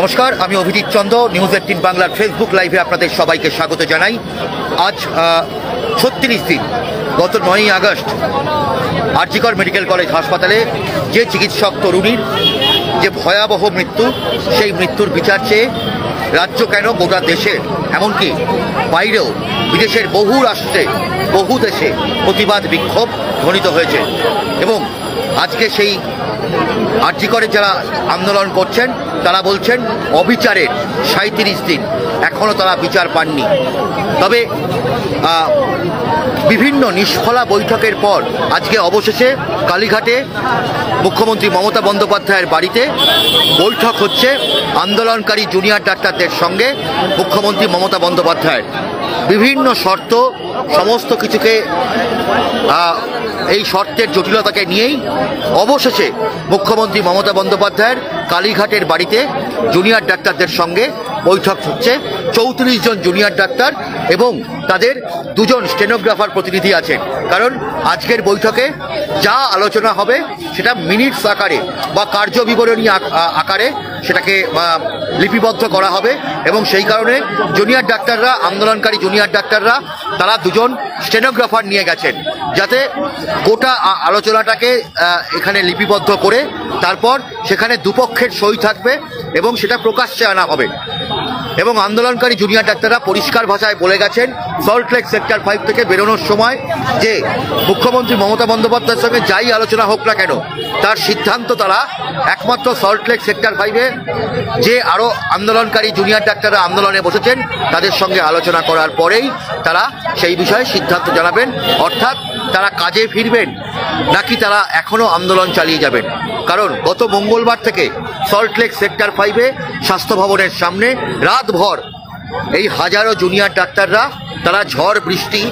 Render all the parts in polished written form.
নমস্কার, আমি অভিজিৎ চন্দ্র, নিউজ 18 বাংলার ফেসবুক লাইভে আপনাদের সবাইকে স্বাগত জানাই। আজ 36 দিন, গত 9ই আগস্ট আর.জি. কর মেডিকেল কলেজ হাসপাতালে যে চিকিৎসক তরুণীর যে ভয়াবহ মৃত্যু, সেই মৃত্যুর বিচার চেয়ে রাজ্য কেন গোটা দেশে, এমনকি বাইরেও বিদেশের বহু রাষ্ট্রে, বহু দেশে প্রতিবাদ বিক্ষোভ ধ্বনিত হয়েছে। এবং আজকে সেই আর.জি. করে যারা আন্দোলন করছেন তারা বলছেন অবিচারের 37 দিন এখনও তারা বিচার পাননি। তবে বিভিন্ন নিষ্ফলা বৈঠকের পর আজকে অবশেষে কালীঘাটে মুখ্যমন্ত্রী মমতা বন্দ্যোপাধ্যায়ের বাড়িতে বৈঠক হচ্ছে আন্দোলনকারী জুনিয়র ডাক্তারদের সঙ্গে মুখ্যমন্ত্রী মমতা বন্দ্যোপাধ্যায়ের। বিভিন্ন শর্ত, সমস্ত কিছুকে এই শর্তের জটিলতাকে নিয়েই অবশেষে মুখ্যমন্ত্রী মমতা বন্দ্যোপাধ্যায়ের কালীঘাটের বাড়িতে জুনিয়র ডাক্তারদের সঙ্গে বৈঠক হচ্ছে। 34 জন জুনিয়র ডাক্তার এবং তাদের 2 জন স্টেনোগ্রাফার প্রতিনিধি আছেন। কারণ আজকের বৈঠকে যা আলোচনা হবে সেটা মিনিটস আকারে বা কার্য বিবরণী আকারে সেটাকে লিপিবদ্ধ করা হবে। এবং সেই কারণে জুনিয়র ডাক্তাররা, আন্দোলনকারী জুনিয়র ডাক্তাররা তারা 2 জন স্টেনোগ্রাফার নিয়ে গেছেন, যাতে গোটা আলোচনাটাকে এখানে লিপিবদ্ধ করে তারপর সেখানে দুপক্ষের সই থাকবে এবং সেটা প্রকাশ্যে আনা হবে। এবং আন্দোলনকারী জুনিয়র ডাক্তাররা পরিষ্কার ভাষায় বলে গেছেন সল্টলেক সেক্টর 5 থেকে বেরোনোর সময় যে মুখ্যমন্ত্রী মমতা বন্দ্যোপাধ্যায়ের সঙ্গে যাই আলোচনা হোক না কেন, তার সিদ্ধান্ত তারা একমাত্র সল্টলেক সেক্টর 5-এ যে আরও আন্দোলনকারী জুনিয়র ডাক্তাররা আন্দোলনে বসেছেন তাদের সঙ্গে আলোচনা করার পরেই তারা সেই বিষয়ে সিদ্ধান্ত জানাবেন। অর্থাৎ তারা কাজে ফিরবেন নাকি তারা এখনও আন্দোলন চালিয়ে যাবেন। কারণ গত মঙ্গলবার থেকে সল্টলেক সেক্টর 5-এ স্বাস্থ্য ভবনের সামনে রাতভর এই হাজারো জুনিয়র ডাক্তাররা তারা ঝড় বৃষ্টি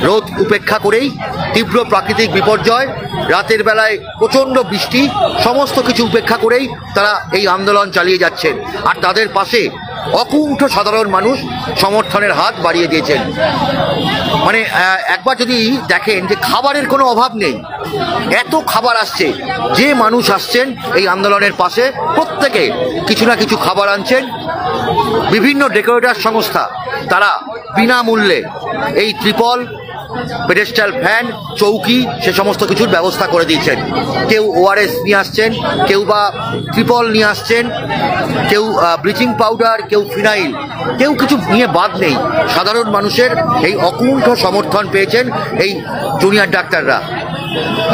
রোদ উপেক্ষা করেই, তীব্র প্রাকৃতিক বিপর্যয়, রাতের বেলায় প্রচণ্ড বৃষ্টি, সমস্ত কিছু উপেক্ষা করেই তারা এই আন্দোলন চালিয়ে যাচ্ছেন। আর তাদের পাশে অকুণ্ঠ সাধারণ মানুষ সমর্থনের হাত বাড়িয়ে দিয়েছেন। মানে একবার যদি দেখেন যে খাবারের কোনো অভাব নেই, এত খাবার আসছে, যে মানুষ আসছেন এই আন্দোলনের পাশে প্রত্যেকে কিছু না কিছু খাবার আনছেন। বিভিন্ন ডেকোরেটর সংস্থা তারা বিনামূল্যে এই ত্রিপল, পেডেস্টাল ফ্যান, চৌকি সে সমস্ত কিছুর ব্যবস্থা করে দিয়েছেন। কেউ ওআরএস নিয়ে আসছেন, কেউ বা ত্রিপল নিয়ে আসছেন, কেউ ব্লিচিং পাউডার, কেউ ফিনাইল, কেউ কিছু নিয়ে বাদ নেই। সাধারণ মানুষের এই অকুণ্ঠ সমর্থন পেয়েছেন এই জুনিয়র ডাক্তাররা।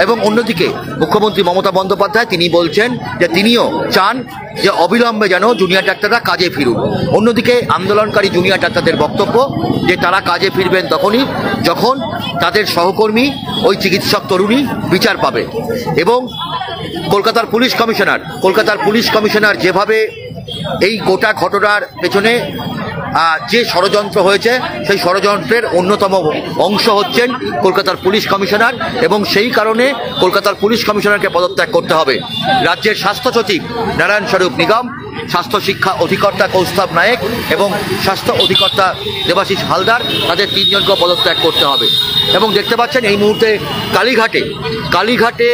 এবং অন্যদিকে মুখ্যমন্ত্রী মমতা বন্দ্যোপাধ্যায় তিনি বলছেন যে তিনিও চান যে অবিলম্বে যেন জুনিয়র ডাক্তাররা কাজে ফিরুন। অন্যদিকে আন্দোলনকারী জুনিয়র ডাক্তারদের বক্তব্য যে তারা কাজে ফিরবেন তখনই যখন তাদের সহকর্মী ওই চিকিৎসক তরুণী বিচার পাবে। এবং কলকাতার পুলিশ কমিশনার যেভাবে এই গোটা ঘটনার পেছনে যে ষড়যন্ত্র হয়েছে সেই ষড়যন্ত্রের অন্যতম অংশ হচ্ছেন কলকাতার পুলিশ কমিশনার। এবং সেই কারণে কলকাতার পুলিশ কমিশনারকে পদত্যাগ করতে হবে। রাজ্যের স্বাস্থ্য সচিব নারায়ণ স্বরূপ নিগম, স্বাস্থ্য শিক্ষা অধিকর্তা কৌস্তভ নায়েক এবং স্বাস্থ্য অধিকর্তা দেবাশিস হালদার, তাদের 3 জনকে পদত্যাগ করতে হবে। এবং দেখতে পাচ্ছেন এই মুহূর্তে কালীঘাটে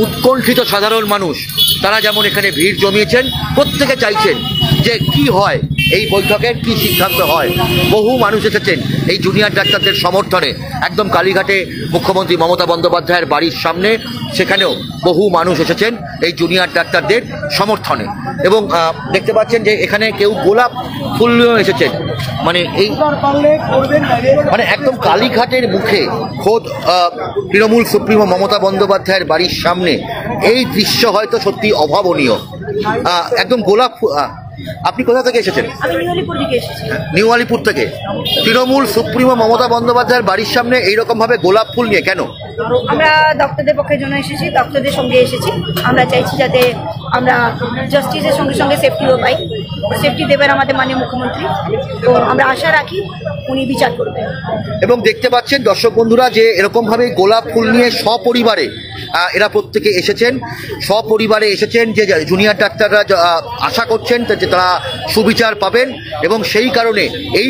উৎকণ্ঠিত সাধারণ মানুষ তারা যেমন এখানে ভিড় জমিয়েছেন, প্রত্যেকে চাইছেন যে কি হয়, এই বৈঠকের কি সিদ্ধান্ত হয়। বহু মানুষ এসেছেন এই জুনিয়র ডাক্তারদের সমর্থনে। একদম কালীঘাটে মুখ্যমন্ত্রী মমতা বন্দ্যোপাধ্যায়ের বাড়ির সামনে সেখানেও বহু মানুষ এসেছেন এই জুনিয়র ডাক্তারদের সমর্থনে। এবং দেখতে পাচ্ছেন যে এখানে কেউ গোলাপ ফুল নিয়েও এসেছেন। মানে একদম কালীঘাটের মুখে খোদ তৃণমূল সুপ্রিমো মমতা বন্দ্যোপাধ্যায়ের বাড়ির সামনে এই দৃশ্য হয়তো সত্যি অভাবনীয়। একদম গোলাপ। আপনি কোথা থেকে এসেছেন? নিউ আলিপুর থেকে। তৃণমূল সুপ্রিমো মমতা বন্দ্যোপাধ্যায়ের বাড়ির সামনে এইরকম ভাবে গোলাপ ফুল নিয়ে কেন? আমরা ডক্টরদের পক্ষের জন্য এসেছি, ডক্টরদের সঙ্গে এসেছি। আমরা চাইছি যাতে আমরা জাস্টিসের সঙ্গে সঙ্গে সেফটিও পাই। সেফটি দেবেন আমাদের মাননীয় মুখ্যমন্ত্রী, তো আমরা আশা রাখি উনি বিচার করবেন। এবং দেখতে পাচ্ছেন দর্শক বন্ধুরা যে এরকমভাবে গোলাপ ফুল নিয়ে সপরিবারে এরা প্রত্যেকে এসেছেন, সপরিবারে এসেছেন। যে জুনিয়র ডাক্তাররা আশা করছেন যে তারা সুবিচার পাবেন এবং সেই কারণে এই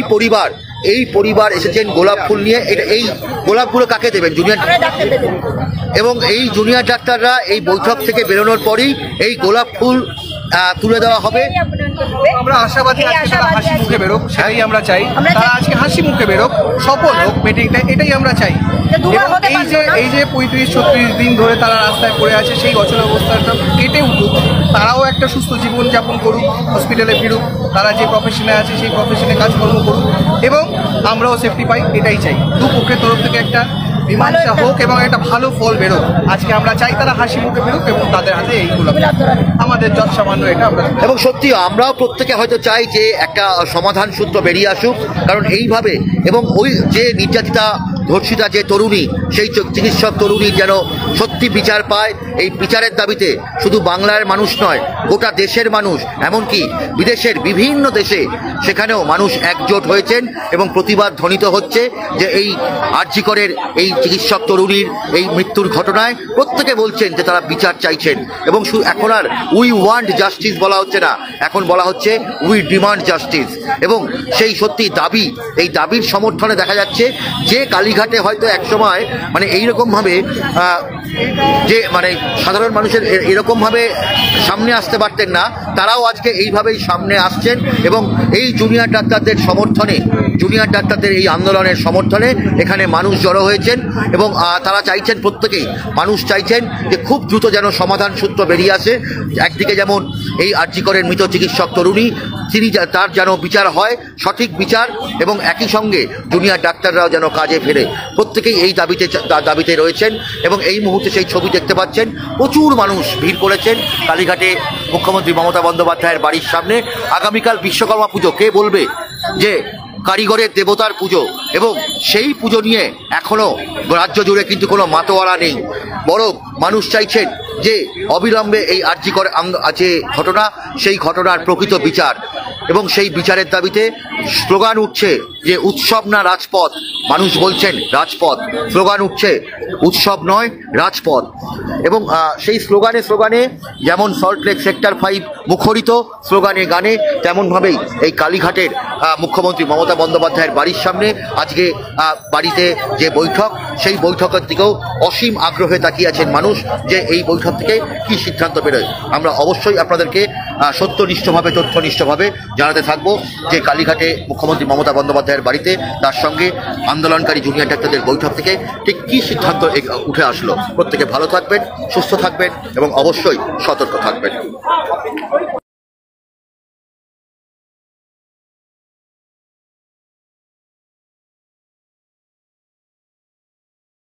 পরিবার এসেছেন গোলাপ ফুল নিয়ে। এই গোলাপগুলো কাকে দেবেন? জুনিয়র ডাক্তারদের। এবং এই জুনিয়র ডাক্তাররা এই বৈঠক থেকে বেরোনোর পরই এই গোলাপ ফুল তুলে দেওয়া হবে পরিবর্তন হবে। আমরা আশাবাদী এই আজকে তারা আশাবাদী হাসি আছি। মুখে বেরোক, সেটাই আমরা চাই। আমরা তারা চাই- আজকে হাসি মুখে বেরোক, সফল হোক মিটিংটা, এটাই আমরা চাই। যে দুবার এবং হতে এই পারলো যে না। এই যে 35-36 দিন ধরে তারা রাস্তায় পড়ে আছে, সেই অচল অবস্থাটা কেটে উঠুক, তারাও একটা সুস্থ জীবন যাপন করুক, হসপিটালে ফিরুক, তারা যে প্রফেশনে আছে সেই প্রফেশনে কাজকর্ম করুক, এবং আমরাও সেফটি পাই, এটাই চাই। দুপক্ষের তরফ থেকে একটা মীমাংসা হোক এবং একটা ভালো ফল বেরোক। আজকে আমরা চাই তারা হাসি মুখে বেরোক এবং তাদের হাতে এইগুলো আমাদের যত সামান্য এটা আমরা। এবং সত্যি আমরাও প্রত্যেকে হয়তো চাই যে একটা সমাধান সূত্র বেরিয়ে আসুক, কারণ এইভাবে এবং ওই যে নির্যাতিতা ধর্ষিতা যে তরুণী, সেই চিকিৎসক তরুণী যেন সত্যি বিচার পায়। এই বিচারের দাবিতে শুধু বাংলার মানুষ নয়, গোটা দেশের মানুষ, এমনকি বিদেশের বিভিন্ন দেশে সেখানেও মানুষ একজোট হয়েছেন এবং প্রতিবাদ ধ্বনিত হচ্ছে যে এই আরজি করের এই চিকিৎসক তরুণীর এই মৃত্যুর ঘটনায় প্রত্যেকে বলছেন যে তারা বিচার চাইছেন। এবং এখন আর উই ওয়ান্ট জাস্টিস বলা হচ্ছে না, এখন বলা হচ্ছে উই ডিমান্ড জাস্টিস। এবং সেই সত্যি দাবি, এই দাবির সমর্থনে দেখা যাচ্ছে যে কালীঘাটে হয়তো একসময় মানে এইরকমভাবে যে মানে সাধারণ মানুষের এরকমভাবে সামনে আসতে পারতেন না, তারাও আজকে এইভাবেই সামনে আসছেন এবং এই জুনিয়র ডাক্তারদের সমর্থনে, জুনিয়র ডাক্তারদের এই আন্দোলনের সমর্থনে এখানে মানুষ জড়ো হয়েছেন। এবং তারা চাইছেন, প্রত্যেকেই মানুষ চাইছেন যে খুব দ্রুত যেন সমাধান সূত্র বেরিয়ে আসে। একদিকে যেমন এই আরজি করের মৃত চিকিৎসক তরুণী, তার যেন বিচার হয়, সঠিক বিচার, এবং একই সঙ্গে জুনিয়র ডাক্তাররাও যেন কাজে ফেরে। প্রত্যেকেই এই দাবিতে রয়েছেন এবং এই মুহূর্তে সেই ছবি দেখতে পাচ্ছেন, প্রচুর মানুষ ভিড় করেছেন কালীঘাটে মুখ্যমন্ত্রী মমতা বন্দ্যোপাধ্যায়ের বাড়ির সামনে। আগামীকাল বিশ্বকর্মা পুজো, কে বলবে যে কারিগরের দেবতার পুজো, এবং সেই পুজো নিয়ে এখনও রাজ্য জুড়ে কিন্তু কোনো মাতোয়ারা নেই। বরং মানুষ চাইছেন যে অবিলম্বে এই আরজি কর যে ঘটনা, সেই ঘটনার প্রকৃত বিচার, এবং সেই বিচারের দাবিতে স্লোগান উঠছে যে উৎসব না রাজপথ। মানুষ বলছেন রাজপথ, স্লোগান উঠছে উৎসব নয় রাজপথ। এবং সেই স্লোগানে যেমন সল্টলেক সেক্টর 5 মুখরিত স্লোগানে গানে, তেমনভাবেই এই কালীঘাটের মুখ্যমন্ত্রী মমতা বন্দ্যোপাধ্যায়ের বাড়ির সামনে আজকে বাড়িতে যে বৈঠক, সেই বৈঠকের দিকেও অসীম আগ্রহে তাকিয়ে আছেন মানুষ যে এই বৈঠক থেকে কী সিদ্ধান্ত বেরোয়। আমরা অবশ্যই আপনাদেরকে সত্যনিষ্ঠভাবে, তথ্যনিষ্ঠভাবে জানাতে থাকবো যে কালীঘাটে মুখ্যমন্ত্রী মমতা বন্দ্যোপাধ্যায়ের বাড়িতে, তার সঙ্গে আন্দোলনকারী জুনিয়র ডাক্তারদের বৈঠক থেকে ঠিক কী সিদ্ধান্ত উঠে আসলো। প্রত্যেকে ভালো থাকবেন, সুস্থ থাকবেন এবং অবশ্যই সতর্ক থাকবেন।